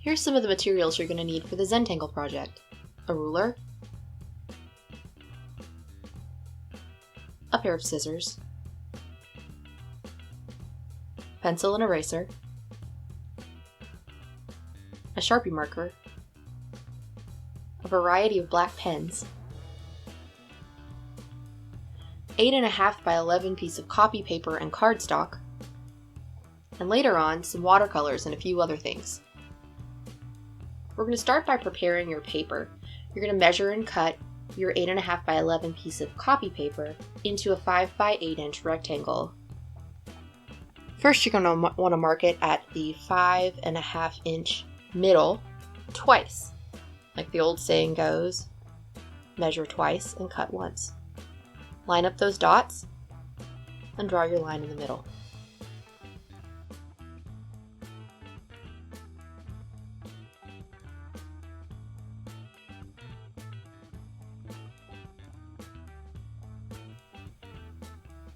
Here's some of the materials you're going to need for the Zentangle project. A ruler, a pair of scissors, pencil and eraser, a Sharpie marker, a variety of black pens, 8.5 by 11 piece of copy paper and cardstock, and later on some watercolors and a few other things. We're going to start by preparing your paper. You're going to measure and cut your 8.5 by 11 piece of copy paper into a 5 by 8 inch rectangle. First, you're going to want to mark it at the 5.5 inch middle twice. Like the old saying goes, measure twice and cut once. Line up those dots and draw your line in the middle.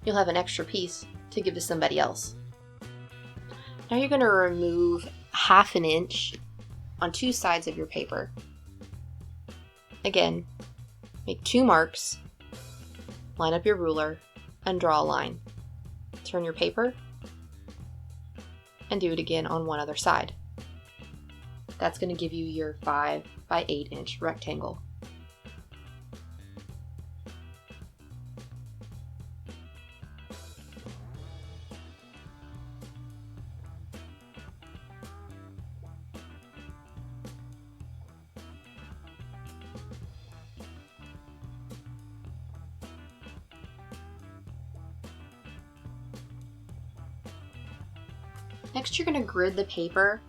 You'll have an extra piece to give to somebody else. Now you're going to remove 1/2 inch on 2 sides of your paper. Again, make 2 marks, line up your ruler, and draw a line. Turn your paper, and do it again on one other side. That's going to give you your 5 by 8 inch rectangle. Next, you're going to grid the paper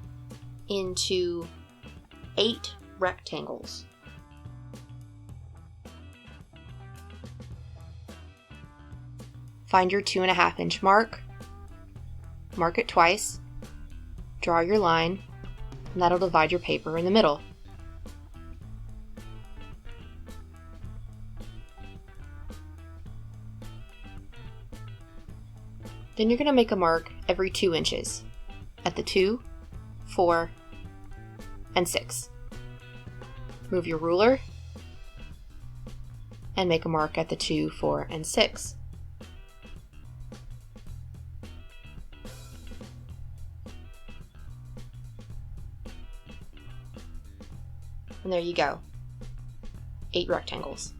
into 8 rectangles. Find your 2.5 inch mark, mark it twice, draw your line, and that'll divide your paper in the middle. Then you're going to make a mark every 2 inches. At the 2, 4, and 6. Move your ruler and make a mark at the 2, 4, and 6. And there you go. 8 rectangles.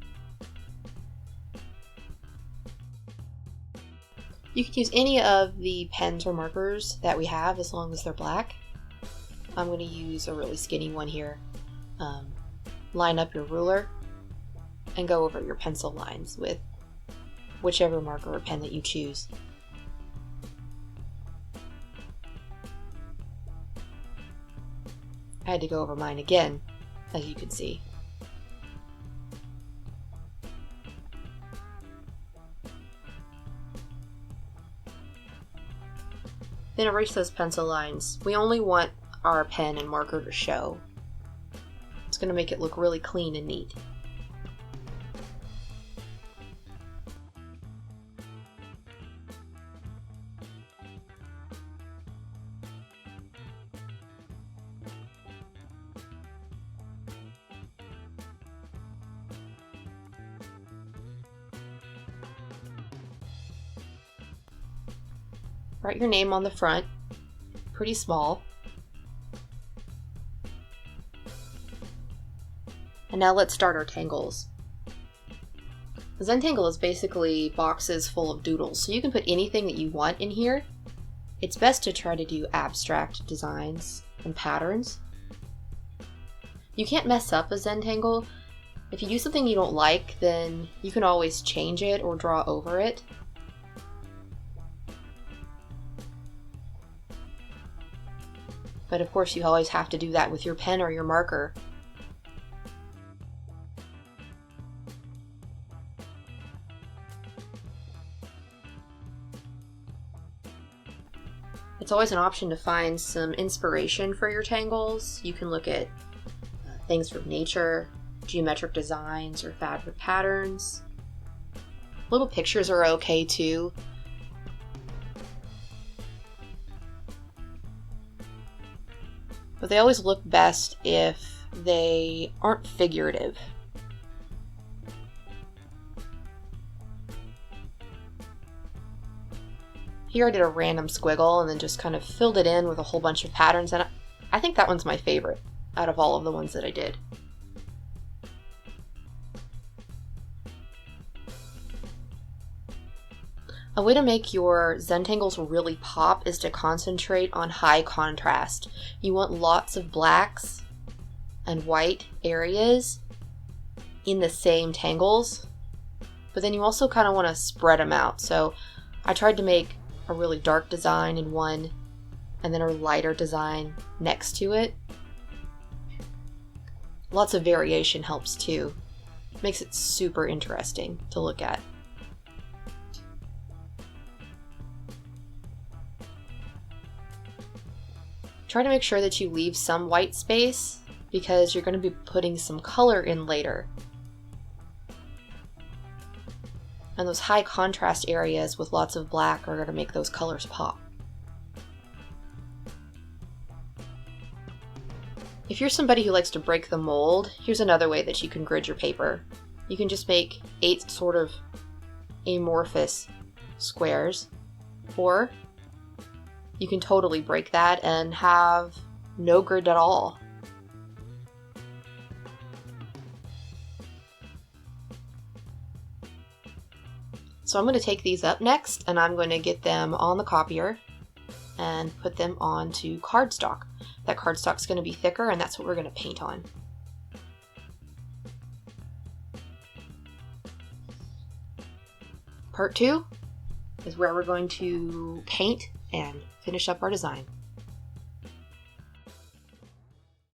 You can use any of the pens or markers that we have as long as they're black. I'm going to use a really skinny one here. Line up your ruler and go over your pencil lines with whichever marker or pen that you choose. I had to go over mine again, as you can see. Then erase those pencil lines. We only want our pen and marker to show. It's going to make it look really clean and neat. Write your name on the front, pretty small. And now let's start our tangles. The Zentangle is basically boxes full of doodles, so you can put anything that you want in here. It's best to try to do abstract designs and patterns. You can't mess up a Zentangle. If you do something you don't like, then you can always change it or draw over it. But of course you always have to do that with your pen or your marker. It's always an option to find some inspiration for your tangles. You can look at things from nature, geometric designs, or fabric patterns. Little pictures are okay too. but they always look best if they aren't figurative. Here I did a random squiggle and then just kind of filled it in with a whole bunch of patterns, and I think that one's my favorite out of all of the ones that I did. A way to make your Zentangles really pop is to concentrate on high contrast. You want lots of blacks and white areas in the same tangles, but then you also kind of want to spread them out. So I tried to make a really dark design in one and then a lighter design next to it. Lots of variation helps too. Makes it super interesting to look at. Try to make sure that you leave some white space because you're going to be putting some color in later. And those high contrast areas with lots of black are going to make those colors pop. If you're somebody who likes to break the mold, here's another way that you can grid your paper. You can just make 8 sort of amorphous squares, or you can totally break that and have no grid at all. So I'm going to take these up next and I'm going to get them on the copier and put them onto cardstock. That cardstock's going to be thicker and that's what we're going to paint on. Part 2 is where we're going to paint and finish up our design.